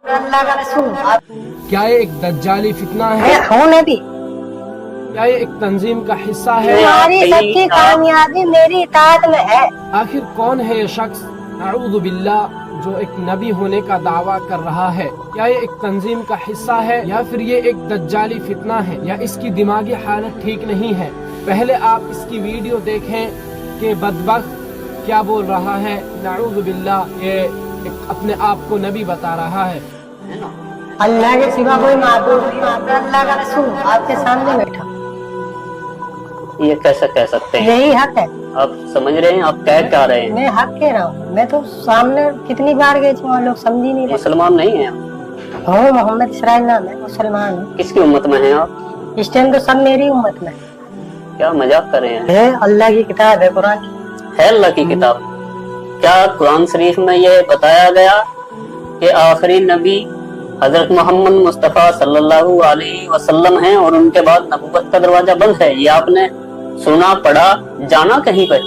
अल्लाह का रसूल क्या ये एक दज्जाली फितना है? मैं हूँ नबी। क्या ये एक तंजीम का हिस्सा है? तुम्हारी सबकी कामयाबी मेरी इताअत में है। आखिर कौन है ये शख्स अऊज़ु बिल्लाह जो एक नबी होने का दावा कर रहा है? क्या ये एक तंजीम का हिस्सा है या फिर ये एक दज्जाली फितना है या इसकी दिमागी हालत ठीक नहीं है? पहले आप इसकी वीडियो देखें कि बदबख्त क्या बोल रहा है। नऊज़ु बिल्लाह ये एक अपने आप को नबी बता रहा है। अल्लाह के सिवा कोई माबूद नहीं, अल्लाह का रसूल आपके सामने बैठा। ये कैसे कह सकते हैं? यही हक है। आप समझ रहे हैं आप कह क्या रहे हैं? मैं हक कह रहा हूँ। मैं तो सामने कितनी बार गए थे, लोग समझी नहीं रहे। मुसलमान नहीं हैं आप? हूँ, मोहम्मद इसराइल नाम है, मुसलमान हूँ। किसकी उम्मत में हैं आप? इस टाइम तो सब मेरी उम्मत में क्या मजाक कर रहे हैं? है। अल्लाह की किताब है, कुरान की है अल्लाह की किताब। क्या कुरान शरीफ में ये बताया गया कि आखिरी नबी हजरत मोहम्मद मुस्तफ़ा सल्लल्लाहु अलैहि वसल्लम हैं और उनके बाद नबूवत का दरवाजा बंद है? ये आपने सुना, पढ़ा, जाना कहीं पर?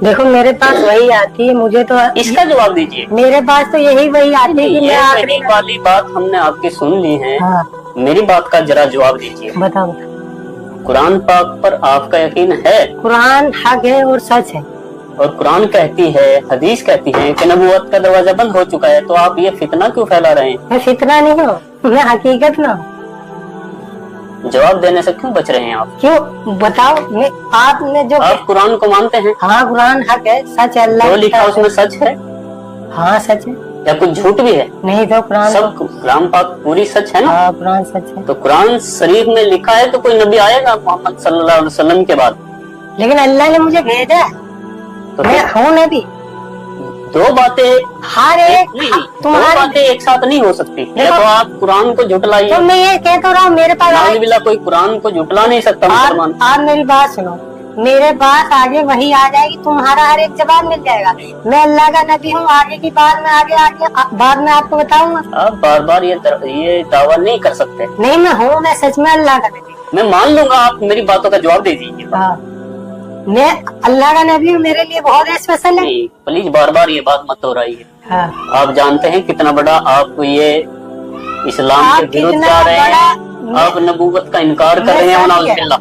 देखो मेरे पास वही आती है, मुझे तो इसका जवाब दीजिए। मेरे पास तो यही वही आती है कि मैं आखिरी ये वाली बात हमने आपकी सुन ली है। हाँ मेरी बात का जरा जवाब दीजिए। बताओ। कुरान पाक पर आपका यकीन है? कुरान हक है और सच है। और कुरान कहती है, हदीस कहती है कि नबूवत का दरवाजा बंद हो चुका है, तो आप ये फितना क्यों फैला रहे हैं? मैं फितना नहीं हूँ, मैं हकीकत में हूँ। जवाब देने से क्यों बच रहे हैं आप? क्यों बताओ। मैं आपने जो आप कुरान को मानते हैं? हाँ कुरान हक है, सच है। अल्लाह जो की लिखा किताब उसमें सच है हाँ सच है। या कुछ झूठ भी है? नहीं तो कुरान सब कुरान पाक पूरी सच है ना? हाँ कुरान सच है। तो कुरान शरीफ में लिखा है तो कोई नबी आएगा मोहम्मद सल्लल्लाहु अलैहि वसल्लम के बाद? लेकिन अल्लाह ने मुझे भेजा है, तो मैं हूँ नबी। दो बातें हर एक नहीं, दो तुम्हारी बातें एक साथ नहीं हो सकती। या देखो, तो आप कुरान को झुटलाइए। तो मैं ये कह तो रहा हूँ, मेरे पास नाउज़ुबिल्लाह, कोई कुरान को झुटला नहीं सकता मुसलमान। आप मेरी बात सुनो। मेरे पास आगे वही आ जाएगी, तुम्हारा हर एक जवाब मिल जाएगा। मैं अल्लाह का नबी हूँ। आगे की बात में आगे बाद में आपको बताऊंगा। आप बार बार ये दावा नहीं कर सकते। नहीं मैं हूँ, मैं सच में अल्लाह का नबी। मैं मान लूंगा, आप मेरी बातों का जवाब दे दीजिए। हाँ मैं अल्लाह का नबी हूँ, मेरे लिए बहुत स्पेशल है। नहीं प्लीज बार बार ये बात मत दोहराइए। हाँ। आप जानते हैं कितना बड़ा आप ये इस्लाम के विरुद्ध जा रहे हैं। आप नबूवत का इनकार कर रहे हैं। नाउज़ुबिल्लाह,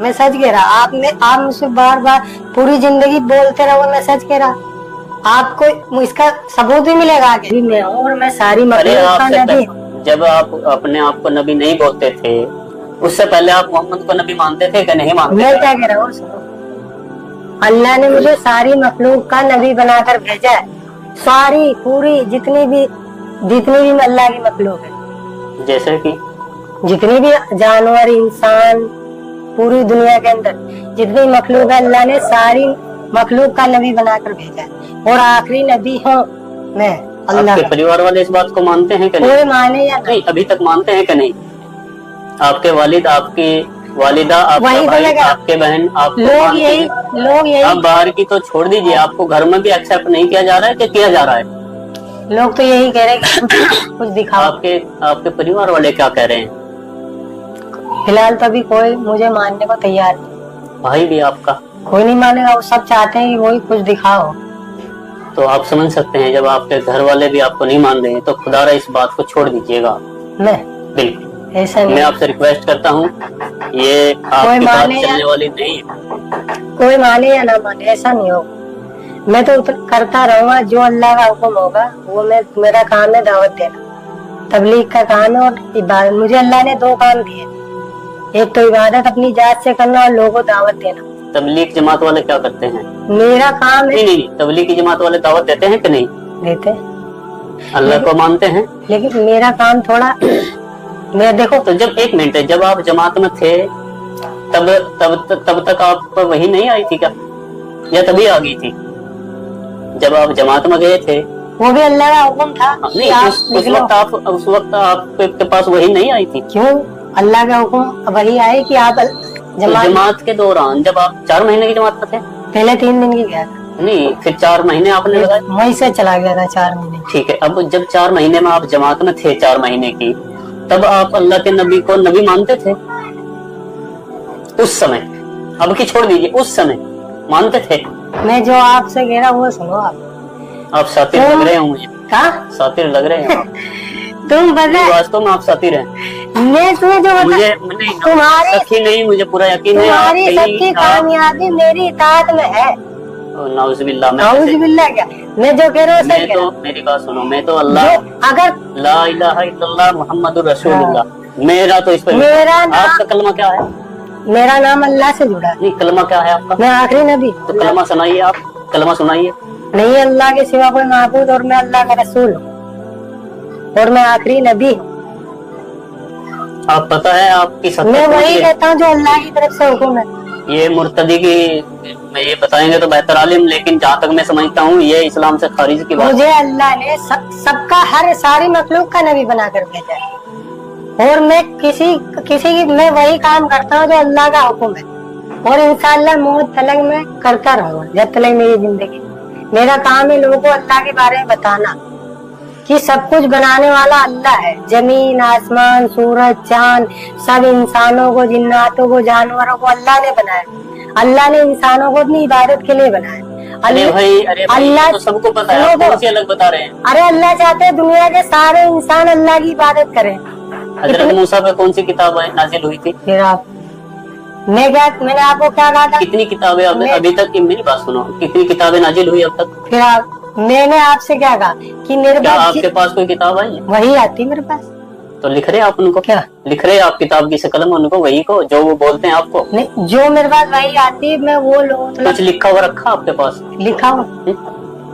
मैं सच कह रहा। आप मुझसे बार बार पूरी जिंदगी बोलते रहो, मैं सच कह रहा। आपको इसका सबूत भी मिलेगा आगे। मैं हूँ और मैं सारी मखलूक का नबी हूँ। जब आप अपने आप को नबी नहीं बोलते थे, उससे पहले आप मोहम्मद को नबी मानते थे कि नहीं मानते? मैं क्या कह रहा हूँ सुनो। अल्लाह ने मुझे सारी मखलूक का नबी बनाकर भेजा है। सारी पूरी जितनी भी अल्लाह की मखलूक है, जैसे कि जितनी भी जानवर, इंसान, पूरी दुनिया के अंदर जितनी मखलूक है, अल्लाह ने सारी मखलूक का नबी बनाकर भेजा है। और आखिरी नबी हूँ मैं अल्लाह आपके का। परिवार वाले इस बात को मानते हैं कि नहीं? कोई माने या नहीं, अभी तक मानते हैं कि नहीं? आपके वालिद, आपकी वालिदा, आपका वही भाई, बोलेगा। आपके बहन, आपको लोग मानते यही हैं? आप बाहर की तो छोड़ दीजिए, आपको घर में भी एक्सेप्ट नहीं किया जा रहा है कि किया जा रहा है? लोग तो यही कह रहे हैं कि कुछ दिखाओ। आपके परिवार वाले क्या कह रहे हैं? फिलहाल तो अभी कोई मुझे मानने को तैयार नहीं। भाई भी आपका? कोई नहीं मानेगा। वो सब चाहते हैं कि वही कुछ दिखाओ। तो आप समझ सकते हैं जब आपके घर वाले भी आपको नहीं मान रहे हैं तो खुदारा इस बात को छोड़ दीजिएगा। मैं बिल्कुल ऐसा नहीं। मैं आपसे रिक्वेस्ट करता हूँ, ये आपकी बात चलने वाली नहीं है। कोई माने या ना माने ऐसा नहीं होगा। मैं तो करता रहूंगा जो अल्लाह का हुक्म होगा वो। मेरा काम है दावत देना, तबलीग का काम है और इबादत। मुझे अल्लाह ने दो काम दिए, एक तो इबादत अपनी जात से करना और लोगों को दावत देना। तबलीग जमात वाले क्या करते हैं? मेरा काम है। नहीं, तबलीग की जमात वाले दावत देते हैं कि नहीं? देते। अल्लाह को मानते हैं, लेकिन मेरा काम थोड़ा मैं देखो तो जब एक मिनट है, जब आप जमात में थे तब तक आप पर वही नहीं आई थी क्या, या तभी आ गई थी? जब आप जमात में गए थे वो भी अल्लाह का हुक्म था। नहीं, उस वक्त आपके पास वही नहीं आई थी? क्यों? अल्लाह का हुक्म वही आए कि आप जमात के दौरान जब आप 4 महीने की जमात में थे? पहले 3 दिन की गया था। नहीं, फिर 4 महीने आपने लगाए? वहीं से चला गया था 4 महीने। ठीक है, अब जब 4 महीने में आप जमात में थे 4 महीने की, तब आप अल्लाह के नबी को नबी मानते थे? उस समय, अब की छोड़ दीजिए, उस समय मानते थे? मैं जो आपसे कह रहा हूँ वो सुनो। आप शातिर लग रहे हो मुझे। कहा सातिर लग रहे हैं आप। तुम बता, वास्तव में आप सातिर हैं। मैं तुम्हें जो मुझे बता, नहीं, तुम्हारी सखी नहीं, मुझे पूरा यकीन है आप तुम्हारी सबकी कहीं आप कामयाबी मेरी इताअत में है। नाउजुबिल्लाह। नाउजुबिल्लाह क्या, मैं जो कह रहा हूँ सही मैं कह रहा तो, हूँ। मेरी बात सुनो, मैं तो अल्लाह जो अगर ला इलाहा इल्लल्लाह मुहम्मदुर रसूलुल्लाह, मेरा तो इस पर मेरा नाम- आपका कलमा क्या है? मेरा नाम अल्लाह से जुड़ा है, नहीं, कलमा क्या है आपका? मैं आखिरी नबी, तो कलमा सुनाइए, आप कलमा सुनाइए। नहीं अल्लाह के सिवा कोई माबूद और मैं अल्लाह का रसूल हूँ और मैं आखिरी नबी हूँ। आप पता है आपकी मैं सत्ता वही कौन सी है? कहता हूँ जो अल्लाह की तरफ से हुक्म है। ये मुर्तदी की मैं ये बताएंगे तो बेहतर आलिम, लेकिन जहाँ तक मैं समझता हूँ ये इस्लाम से खारिज की बात। मुझे अल्लाह ने सबका हर सारी मखलूक का नबी बनाकर भेजा है और मैं किसी की मैं वही काम करता हूँ जो अल्लाह का हुक्म है और इंशाअल्लाह मौत तलक मैं करता रहूंगा जब तक मेरी जिंदगी। मेरा काम है लोगों को अल्लाह के बारे में बताना कि सब कुछ बनाने वाला अल्लाह है। जमीन, आसमान, सूरज, चांद, सब इंसानों को, जिन्नातों को, जानवरों को अल्लाह ने बनाया। अल्लाह ने इंसानों को अपनी इबादत के लिए बनाया। अरे भाई अल्लाह तो सबको पता है, सुनो आप तो- कौन सी अलग बता रहे हैं? अरे अल्लाह चाहते हैं दुनिया के सारे इंसान अल्लाह की इबादत करें। हजरत मूसा पे कौन सी किताब नाजिल हुई थी? फिर आप मैंने आपको क्या कहा था? कितनी किताबें अभी तक, मेरी बात सुनो, कितनी किताबें नाजिल हुई अब तक? फिर मैंने आपसे क्या कहा कि मेरे क्या पास आपके पास कोई किताब आई है? वही आती मेरे पास। तो लिख रहे आप उनको? क्या लिख रहे आप किताब की शक्ल में उनको, वही को जो वो बोलते हैं आपको? नहीं, जो मेरे पास वही आती है मैं वो लोगों कुछ लिखा हुआ रखा आपके पास? लिखा हुआ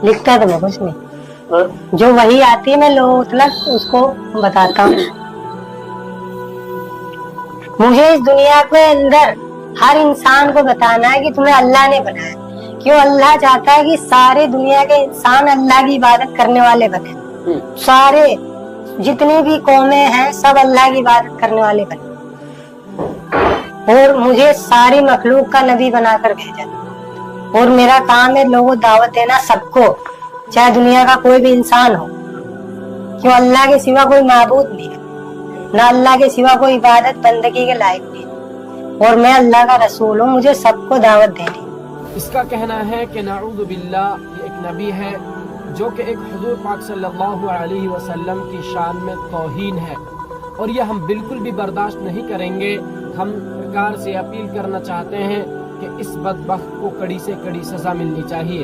लिखता तो मैं कुछ नहीं, और जो वही आती है मैं लोगों तक उसको बताता हूँ। मुझे इस दुनिया के अंदर हर इंसान को बताना है कि तुम्हें अल्लाह ने बनाया। क्यों? अल्लाह चाहता है कि सारे दुनिया के इंसान अल्लाह की इबादत करने वाले बने। सारे जितनी भी कौमें हैं सब अल्लाह की इबादत करने वाले बने और मुझे सारी मखलूक का नबी बनाकर भेजा और मेरा काम है लोगों को दावत देना सबको, चाहे दुनिया का कोई भी इंसान हो। क्यों? अल्लाह के सिवा कोई माबूद नहीं है, ना अल्लाह के सिवा कोई इबादत बंदगी के लायक नहीं है और मैं अल्लाह का रसूल हूँ, मुझे सबको दावत देनी। इसका कहना है कि नाऊज़ु बिल्लाह ये एक नबी है जो कि एक हुजूर पाक सल्लल्लाहु अलैहि वसल्लम की शान में तौहीन है और ये हम बिल्कुल भी बर्दाश्त नहीं करेंगे। हम सरकार से अपील करना चाहते हैं कि इस बदबख्त को कड़ी से कड़ी सजा मिलनी चाहिए।